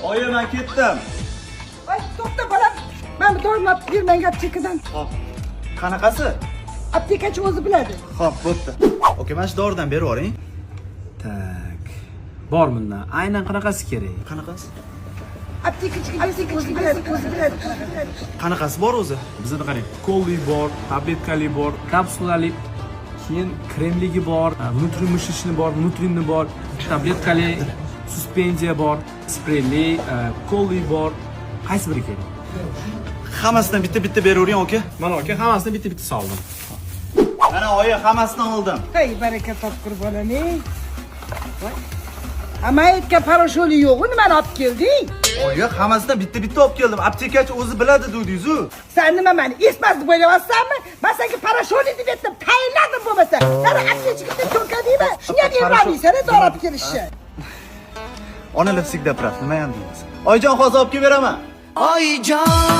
Oyi, men ketdim. Ay, to'xta bolam. Men doim olib bermang aptekadan. Xo'p. Qanaqasi? Aptekachi o'zi biladi. Xo'p, bo'pti. Oka, mana shu doridan berib yuboring. Tak. Bor bundan. Aynan qanaqasi kerak? Qanaqasi? Aptekachi o'zi biladi. Qanaqasi bor o'zi? Bizda qarang, kolli bor, tabletkali bor, kapsulali, keyin kremligi bor, внутримышечный bor, внутренний bor, tabletkali, suspenziya bor, spreyli, kolli bor. Qaysi biri kerak? Hammasidan bitta-bitta beravering, oka. Mana aka, hammasini bitta-bitta soldim. Mana oyi, hammasidan oldim. Hey, baraka topkur bolam-ey. Voy. Amayetga parasholi yo'q, nimani olib kelding? Oyi, hammasidan bitta-bitta olib keldim. Aptekachi o'zi biladi dedingiz-ku. Sen nima meni esmas deb o'ylayapsanmi? Men senga parasholi deb aytdim, tayinladim bo'lmasa. Sana aptekachiga to'kadingmi? Shunga yig'lamaysan, dori olib kelishni. Onalar всегда прав, nima ham deymiz? Oyijon, hozir olib kelib beraman. Oyijon